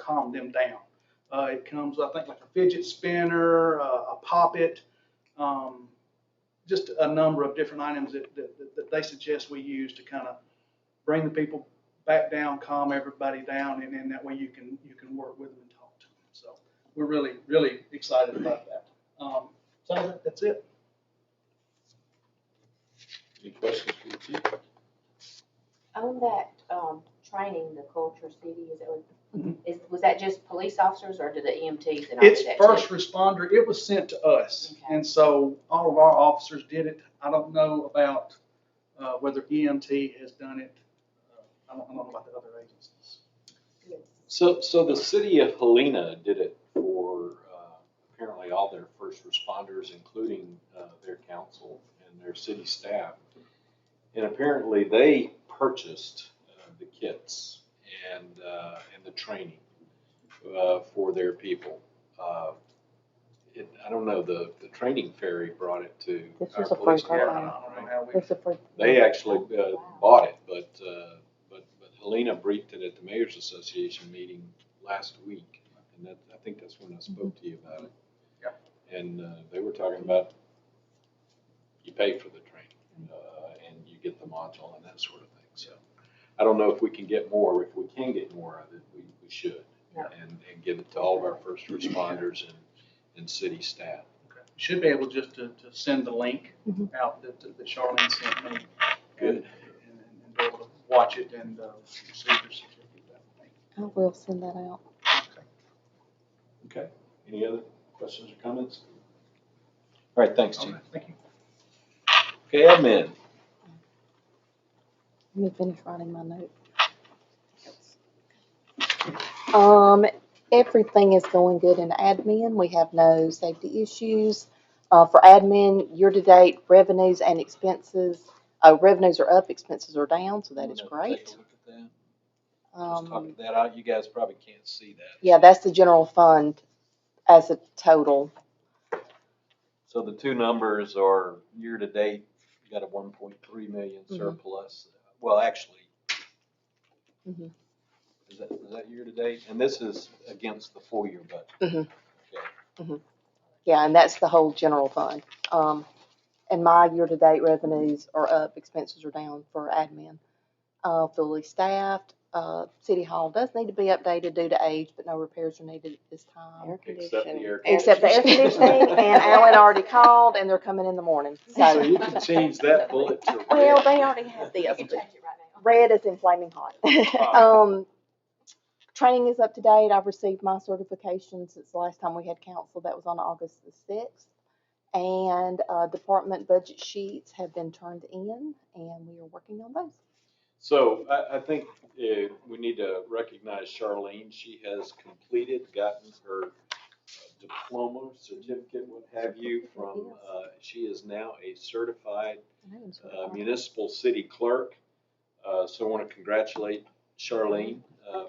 calm them down. It comes, I think, like a fidget spinner, a pop-it, just a number of different items that they suggest we use to kind of bring the people back down, calm everybody down, and then that way you can work with them and talk to them. So we're really, really excited about that. So that's it. Any questions for the chief? On that training, the Culture City, is that what, Mhm. was that just police officers or did the EMTs and all It's do that first too? responder. It was sent to us, Okay. and so all of our officers did it. I don't know about whether EMT has done it. I don't know about the other agencies. So the city of Helena did it for apparently all their first responders, including their council and their city staff. And apparently they purchased the kits and the training for their people. I don't know, the training ferry brought it to This our was a police free department. I don't know Right? how we. It's a free. They actually bought it, but Helena briefed it at the Mayor's Association meeting last week, and I think that's when I spoke to you about it. Yeah. And they were talking about you pay for the training, and you get the module and that sort of thing. So I don't know if we can get more. If we can get more of it, we should, Yeah. and give it to all of our first responders and city staff. Okay. Should be able just to send the link Mhm. out that Charlene sent me. Good. And be able to watch it and receive your certificate that way. I will send that out. Okay. Any other questions or comments? All right. Thanks, All Chief. right, thank you. Okay, admin. Let me finish writing my note. Everything is going good in admin. We have no safety issues. For admin, year-to-date revenues and expenses, revenues are up, expenses are down, so that is Take great. a look at that. Just talking that out. You guys probably can't see that. Yeah, that's the general fund as a total. So the two numbers are year-to-date, you got a 1.3 million surplus. Well, actually, Mhm. is that year-to-date? And this is against the full year budget. Mhm. Okay. Yeah, and that's the whole general fund. And my year-to-date revenues are up, expenses are down for admin. Fully staffed. City Hall does need to be updated due to age, but no repairs are needed at this time. Except the air Except the air conditioning, and Alan already called, and they're coming in the morning. So you can change that bullet to red. Well, they already have the You other can two. change it right now. Red is in flaming hot. Training is up to date. I've received my certification since the last time we had council. That was on August the 6th. And department budget sheets have been turned in, and we are working on those. So I think we need to recognize Charlene. She has gotten her diploma, certificate, what have you, from, she is now a certified municipal city clerk. So I want to congratulate Charlene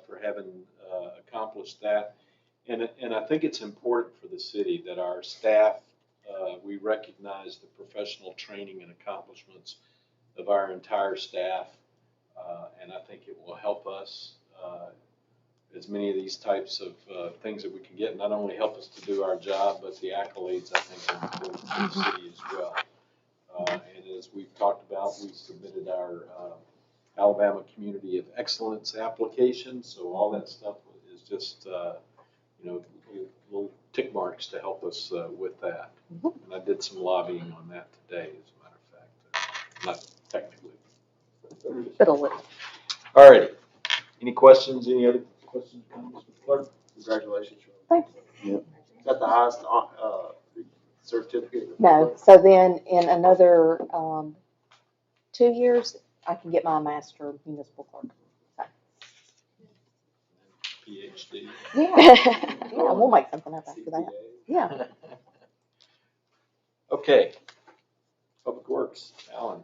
for having accomplished that. And I think it's important for the city that our staff, we recognize the professional training and accomplishments of our entire staff. And I think it will help us, as many of these types of things that we can get, not only help us to do our job, but the accolades, I think, are important for the city as well. And as we've talked about, we submitted our Alabama Community of Excellence application. So all that stuff is just, little tick marks to help us with that. And I did some lobbying on that today, as a matter of fact. Not technically. But a little. All righty. Any questions? Any other questions, comments, Mr. Clerk? Congratulations. Thank you. Is that the highest certificate? No, so then in another 2 years, I can get my master municipal clerk. PhD. Yeah, we'll make something up after that. Yeah. Okay. Public Works, Alan.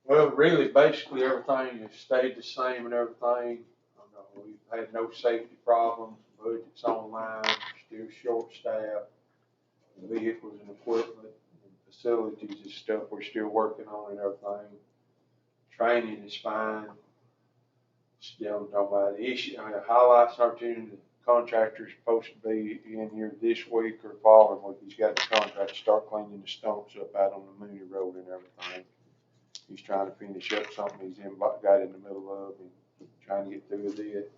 Well, really, basically everything has stayed the same and everything. We've had no safety problems, budget's online, still short staffed. Vehicles and equipment and facilities and stuff we're still working on and everything. Training is fine. Still talking about the issue, highlights opportunity, the contractor's supposed to be in here this week or following week. He's got the contract to start cleaning the stumps up out on the Mooney Road and everything. He's trying to finish up something got in the middle of and trying to get through with it.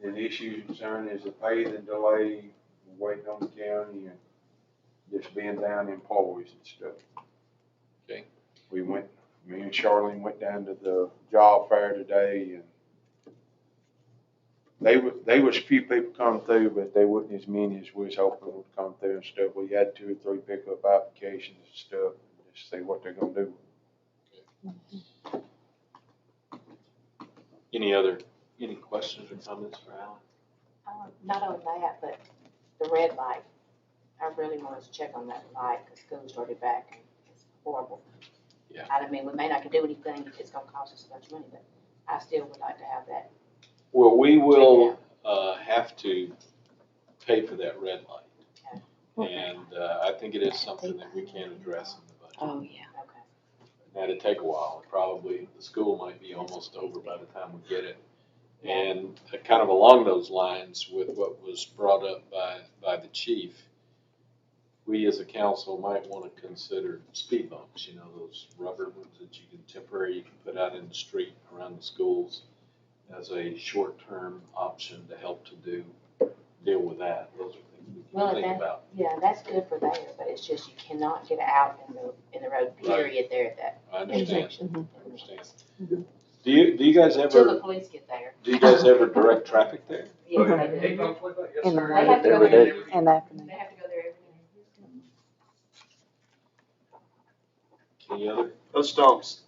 The issue concern is the paving delay, waiting on the county and just being down employees and stuff. Okay. Me and Charlene went down to the job fair today and they was a few people come through, but they wasn't as many as we was hoping would come through and stuff. We had 2 or 3 pickup applications and stuff, and just see what they're gonna do. Any questions or comments for Alan? Not on that, but the red light, I really wanted to check on that light, because school started back, and it's horrible. Yeah. I mean, we may not can do anything if it's gonna cost us a bunch of money, but I still would like to have that. Well, we will, have to pay for that red light. And, I think it is something that we can address in the budget. Oh, yeah. Okay. That'd take a while. Probably, the school might be almost over by the time we get it. And kind of along those lines with what was brought up by the chief, we as a council might want to consider speed bumps, you know, those rubber ones that you can put out in the street around the schools as a short-term option to help to deal with that. Those are things we Well, can think about. Yeah, that's good for there, but it's just you cannot get out in the road, period, there at that I understand. intersection. I understand. Do you guys Till the ever, police get there. do you guys ever direct traffic there? Yes, they do. In the They morning, have to go every there day, in the afternoon. They have to go there every Any other? Those stumps,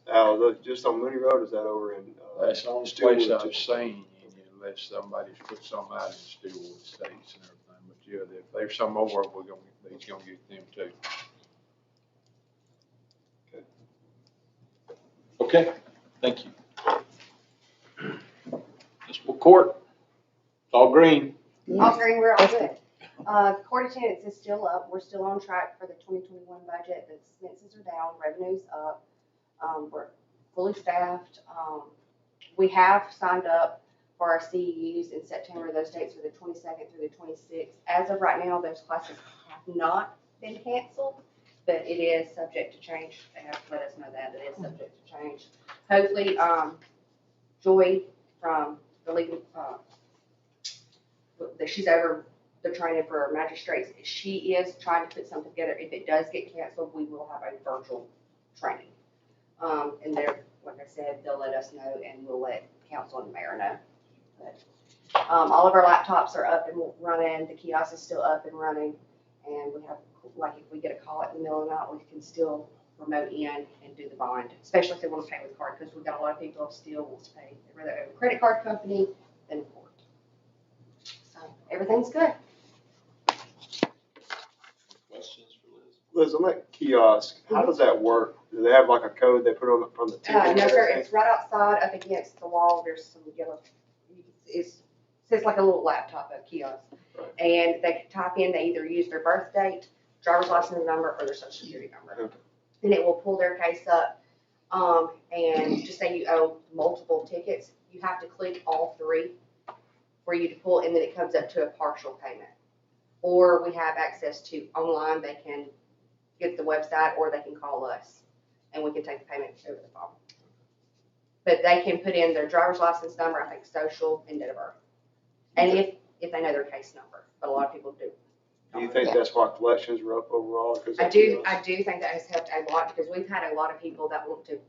just on Mooney Road, is that over in, That's the only Stillwood, place I've too? seen, unless somebody's put something out in Stillwood States and everything, but yeah, if there's some over, he's gonna get them too. Okay, thank you. Municipal court, it's all green. All green, we're all good. Court attendance is still up. We're still on track for the 2021 budget. The expenses are down, revenue's up. We're fully staffed. We have signed up for our CEUs in September. Those dates are the 22nd through the 26th. As of right now, those classes have not been canceled, but it is subject to change. They have to let us know that it is subject to change. Hopefully, Joy from the legal, she's over the training for magistrates. She is trying to put something together. If it does get canceled, we will have a virtual training. And they're, like I said, they'll let us know and we'll let council and the mayor know. But, all of our laptops are up and running. The kiosk is still up and running. And we have, like, if we get a call at the middle of the night, we can still remote in and do the bond, especially if they want to pay with card, because we've got a lot of people who still want to pay. They'd rather have a credit card company than a court. So everything's good. Questions for Liz? Liz, on that kiosk, how does that work? Do they have like a code they put on from the ticket? No, sir, it's right outside up against the wall. There's some yellow, it's like a little laptop, a kiosk. Right. And they can type in, they either use their birth date, driver's license number, or their social security number. Okay. And it will pull their case up. And just say you owe multiple tickets, you have to click all 3 for you to pull, and then it comes up to a partial payment. Or we have access to online, they can get the website, or they can call us, and we can take the payment over the phone. But they can put in their driver's license number, I think social, and date of birth. And if they know their case number, but a lot of people do. Do you think that's why collections are up overall? 'Cause I that do kiosk? think that has helped a lot, because we've had a lot of people that want to,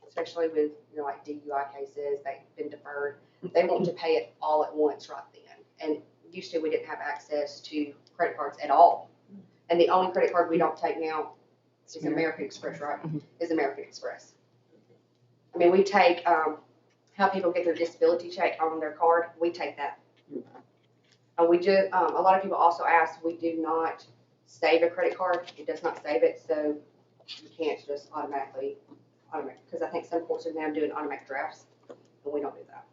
especially with, like DUI cases, they've been deferred. They want to pay it all at once right then. And used to, we didn't have access to credit cards at all. And the only credit card we don't take now is American Express, right? Is American Express. I mean, we take, how people get their disability check on their card, we take that. And we do, a lot of people also ask, we do not save a credit card. It does not save it, so you can't just automatic, because I think some courts are now doing automatic drafts, and we don't do that.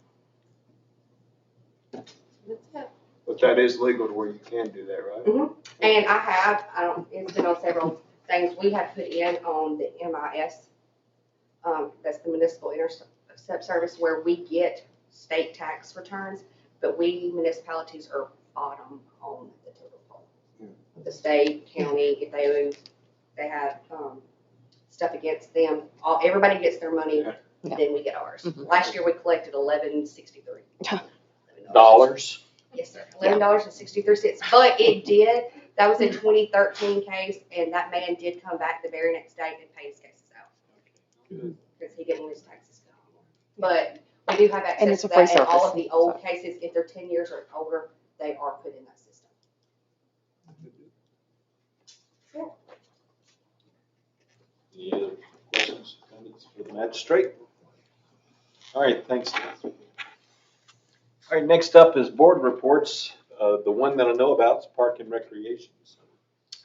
That's it. But that is legal to where you can do that, right? Mm-hmm. And it's been on several things we have put in on the MIS, that's the Municipal Intercept Service, where we get state tax returns, but we municipalities are bottom on the total poll. The state, county, if they have, stuff against them, everybody gets their money, Yeah. then we get ours. Mhm. Last year we collected $11.63. Dollars. Yes, sir, $11.63, but that was a 2013 case, and that man did come back the very next day and pay his cases out. Good. Because he didn't want his taxes cut. But we do have And access it's to a free that, and all service, of the old so. cases, if they're 10 years or older, they are put in that system. Any other questions, comments for the magistrate? All right, thanks, Dan. All right, next up is board reports. The one that I know about is Park and Recreation.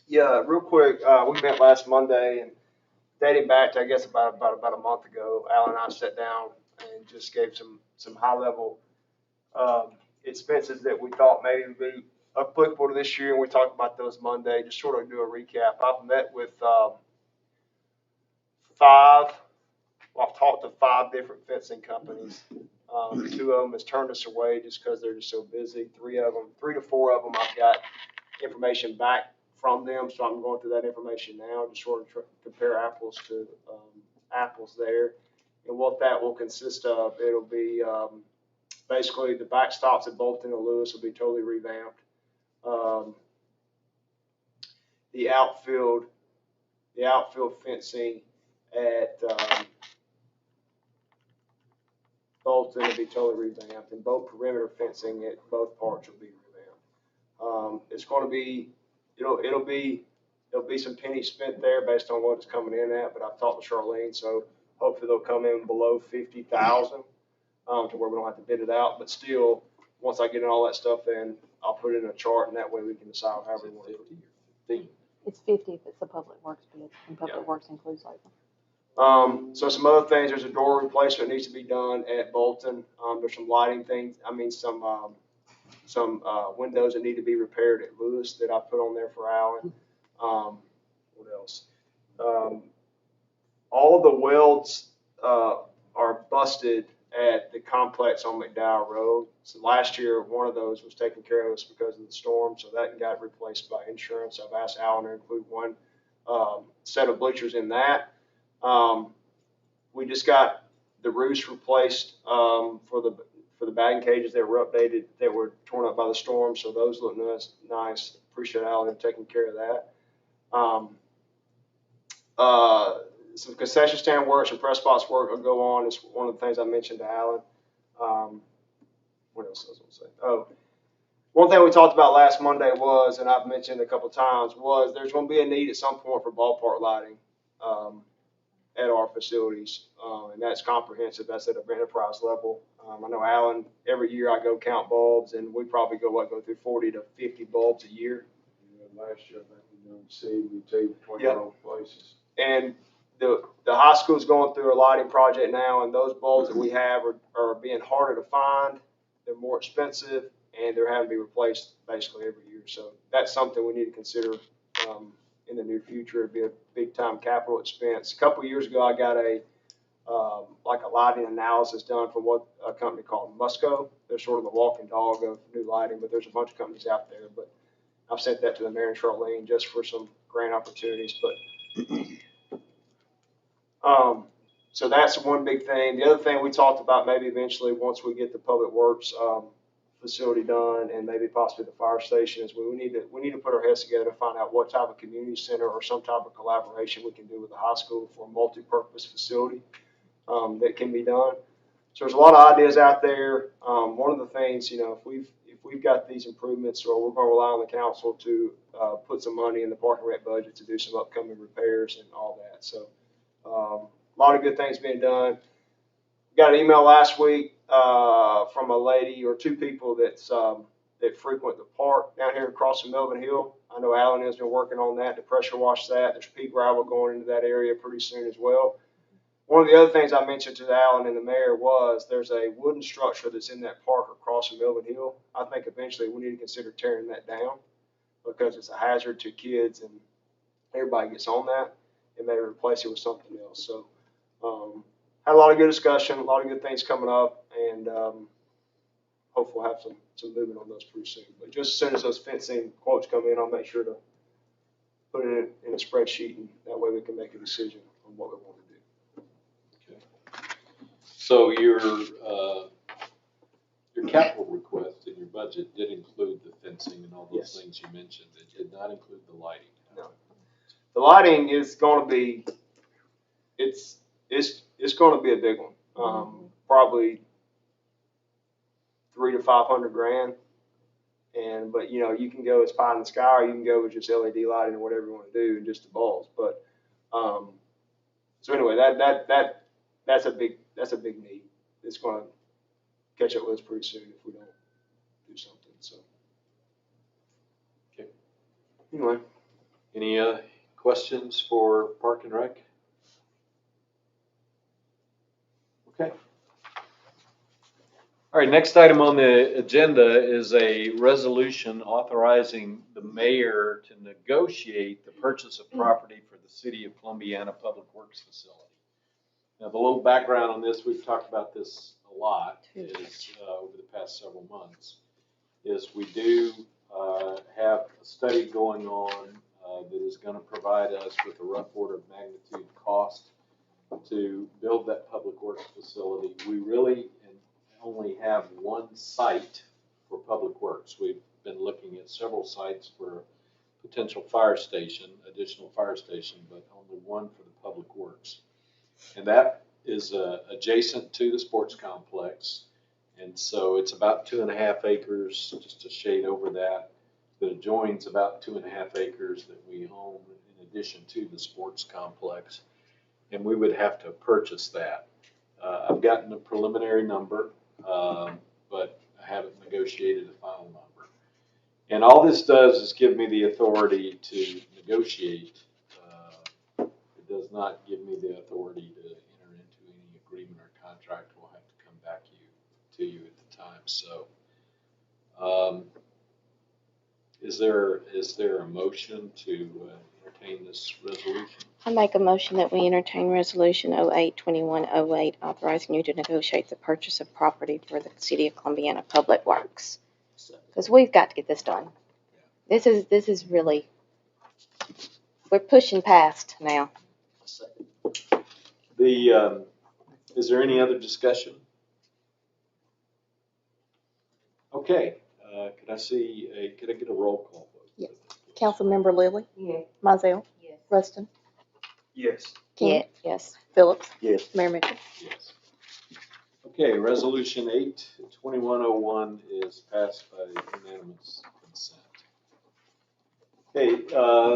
Yeah, real quick, we met last Monday and dating back to, I guess, about a month ago, Alan and I sat down and just gave some high level, expenses that we thought maybe would be applicable to this year. And we talked about those Monday, just sort of do a recap. I've met with, I've talked to 5 different fencing companies. 2 of them has turned us away just because they're just so busy. 3 to 4 of them, I've got information back from them, so I'm going through that information now, just sort of compare apples to apples there. And what that will consist of, it'll be basically the backstops at Bolton and Lewis will be totally revamped. The outfield fencing at Bolton will be totally revamped, and both perimeter fencing at both parks will be revamped. It's going to be, there'll be some pennies spent there based on what it's coming in at, but I've talked to Charlene, so hopefully they'll come in below 50,000, to where we don't have to bid it out. But still, once I get all that stuff in, I'll put it in a chart, and that way we can decide however we want to do it. It's 50 if it's a public works bid, and public works includes labor. So some other things, there's a door replacement needs to be done at Bolton. There's some lighting things, some windows that need to be repaired at Lewis that I put on there for Alan. What else? All of the welds are busted at the complex on McDowell Road. So last year, one of those was taken care of us because of the storm, so that got replaced by insurance. I've asked Alan to include one set of bleachers in that. We just got the roofs replaced for the batting cages that were updated, that were torn up by the storm, so those look nice. Appreciate Alan taking care of that. Some concession stand work, some press box work will go on. It's one of the things I mentioned to Alan. What else was I going to say? Oh, one thing we talked about last Monday was, and I've mentioned a couple times, was there's going to be a need at some point for ballpark lighting at our facilities, and that's comprehensive. That's at an enterprise level. I know Alan, every year I go count bulbs, and we probably go through 40 to 50 bulbs a year. Yeah, last year, I think we done CDT between those places. And the high school's going through a lighting project now, and those bulbs that we have are being harder to find. They're more expensive, and they're having to be replaced basically every year. So that's something we need to consider in the near future. It'd be a big time capital expense. A couple of years ago, I got a lighting analysis done from a company called Musco. They're sort of the walking dog of new lighting, but there's a bunch of companies out there. But I've sent that to the mayor and Charlene just for some grant opportunities. But so that's one big thing. The other thing we talked about, maybe eventually once we get the public works facility done and maybe possibly the fire station, is we need to put our heads together to find out what type of community center or some type of collaboration we can do with the high school for a multi-purpose facility that can be done. So there's a lot of ideas out there. One of the things, if we've got these improvements, or we're going to rely on the council to put some money in the park and rec budget to do some upcoming repairs and all that. So a lot of good things being done. Got an email last week from a lady or 2 people that frequent the park down here across from Melvin Hill. I know Alan has been working on that to pressure wash that. There's pea gravel going into that area pretty soon as well. One of the other things I mentioned to Alan and the mayor was there's a wooden structure that's in that park across from Melvin Hill. I think eventually we need to consider tearing that down because it's a hazard to kids and everybody gets on that, and maybe replace it with something else. So had a lot of good discussion, a lot of good things coming up, and hopefully we'll have some movement on those pretty soon. But just as soon as those fencing quotes come in, I'll make sure to put it in a spreadsheet, and that way we can make a decision on what we want to do. Okay. So your capital request in your budget did include the fencing and all those Yes. things you mentioned. It did not include the lighting. No. The lighting is going to be, it's going to be a big one. Probably $300 to $500 grand. But you know, you can go as pie in the sky, or you can go with just LED lighting or whatever you want to do, and just the bulbs. But so anyway, that's a big need. It's going to catch up with us pretty soon if we don't do something. So Okay. Anyway, Any questions for Park and Rec? Okay. All right, next item on the agenda is a resolution authorizing the mayor to negotiate the purchase of property for the City of Columbiana Public Works Facility. Now, the little background on this, we've talked about this a lot, is over the past several months, is we do have a study going on that is going to provide us with a rough order of magnitude cost to build that public works facility. We really only have one site for public works. We've been looking at several sites for a potential fire station, additional fire station, but only one for the public works. And that is adjacent to the sports complex. And so it's about 2.5 acres, just a shade over that adjoins about 2.5 acres that we own in addition to the sports complex. And we would have to purchase that. I've gotten a preliminary number, but I haven't negotiated a final number. And all this does is give me the authority to negotiate. It does not give me the authority to enter into any agreement or contract. We'll have to come back to you at the time. So, is there a motion to entertain this resolution? I make a motion that we entertain resolution 08-2108, authorizing you to negotiate the purchase of property for the City of Columbiana Public Works. Because we've got to get this done. This is really, we're pushing past now. Is there any other discussion? Okay, could I get a roll call vote? Yes. Councilmember Lilly, Yeah. Mizell, Yes. Ruston, yes. King, Yes. Phillips, Yes. Mayor Mitchell. Yes. Okay, resolution 8-2101 is passed by unanimous consent. Okay,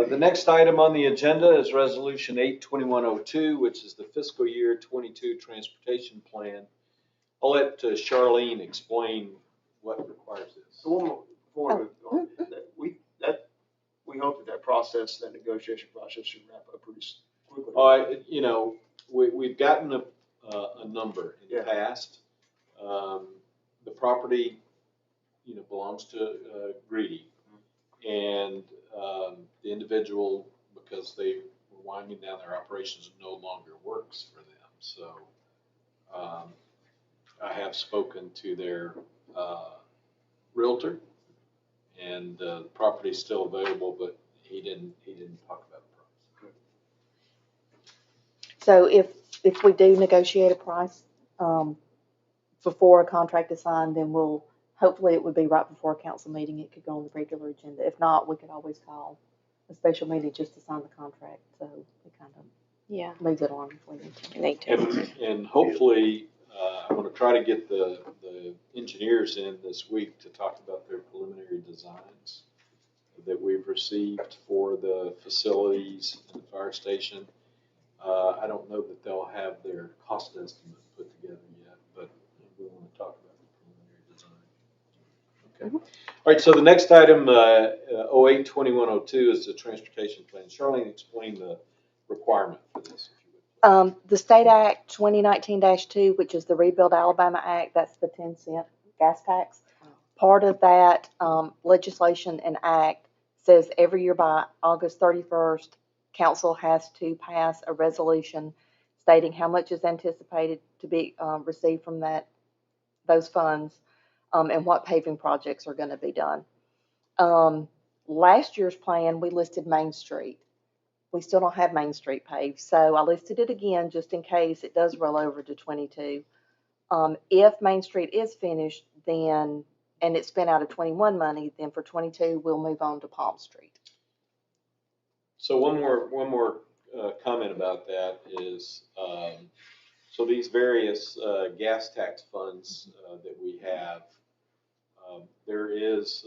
the next item on the agenda is resolution 8-2102, which is the fiscal year 22 transportation plan. I'll let Charlene explain what requires this. So one more before we move on, we hope that process, that negotiation process, should wrap up pretty quickly. You know, we've gotten a number in the past. The property, you know, belongs to Greedy, and the individual, because they were winding down their operations, no longer works for them. So I have spoken to their realtor, and the property is still available, but he didn't talk about the price. So if we do negotiate a price, before a contract is signed, then hopefully it would be right before a council meeting. It could go on the regular agenda. If not, we could always call a special meeting just to sign the contract. So it kind of leaves it on if we need to. And hopefully, I'm going to try to get the engineers in this week to talk about their preliminary designs that we've received for the facilities and the fire station. I don't know that they'll have their cost estimate put together yet, but we want to talk about the preliminary design. Okay. All right, so the next item, 08-2102, is the transportation plan. Charlene, explain the requirement for this, if you would. The State Act 2019-2, which is the Rebuild Alabama Act, that's the 10-cent gas tax. Part of that legislation and act says every year by August 31st, council has to pass a resolution stating how much is anticipated to be received from those funds. and what paving projects are gonna be done. Last year's plan, we listed Main Street. We still don't have Main Street paved, so I listed it again just in case it does roll over to 22. If Main Street is finished, then, and it's spent out of 21 money, then for 22, we'll move on to Palm Street. So one more comment about that is, so these various gas tax funds that we have, there is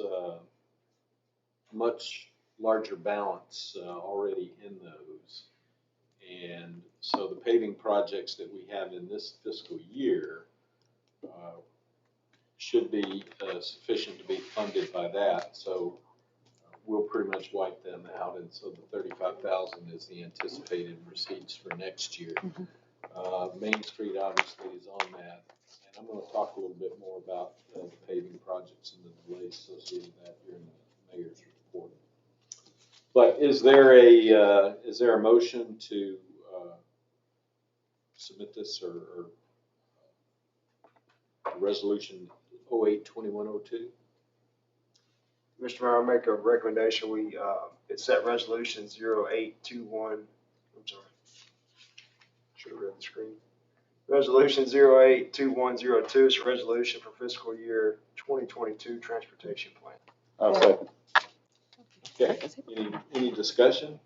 much larger balance already in those. And so the paving projects that we have in this fiscal year should be sufficient to be funded by that. So we'll pretty much wipe them out. And so the 35,000 is the anticipated receipts for next year. Main Street obviously is on that. And I'm going to talk a little bit more about the paving projects and the delays associated with that during the mayor's report. But is there a motion to submit this or resolution 08-2102? Mr. Mayor, I make a recommendation, it's that resolution 0821, I'm sorry. Should have read the screen. Resolution 082102 is a resolution for fiscal year 2022 transportation plan. I'll second. Okay, any discussion?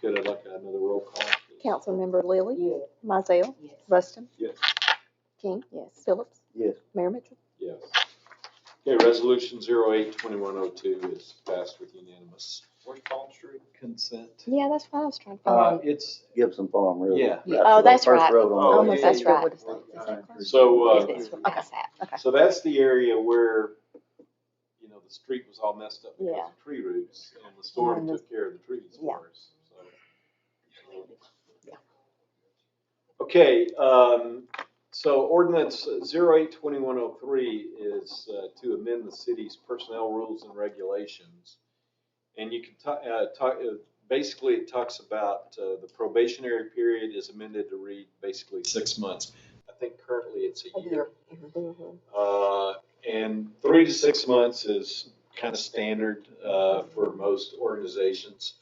Good, I'd like another roll call. Councilmember Lilly? Yes. Mizell? Yes. Rustin? Yes. King? Yes. Phillips? Yes. Mayor Mitchell? Yes. Okay, resolution 08-2102 is passed with unanimous Where's Palm Street? consent. Yeah, that's what I was trying to find. It's, Gibson Farm Road. Yeah. Oh, the that's first right. road on the Almost left. that's right. Wood Estate. Is that close? so, It's past that. so that's the area where, you know, the street was all messed up because Yeah. of tree roots, and the storm And the- took care of the trees Yeah. for us. Okay, so ordinance 08-2103 is to amend the city's personnel rules and regulations. And you can basically it talks about the probationary period is amended to read basically 6 months. I think currently it's a year. And 3 to 6 months is kind of standard for most organizations.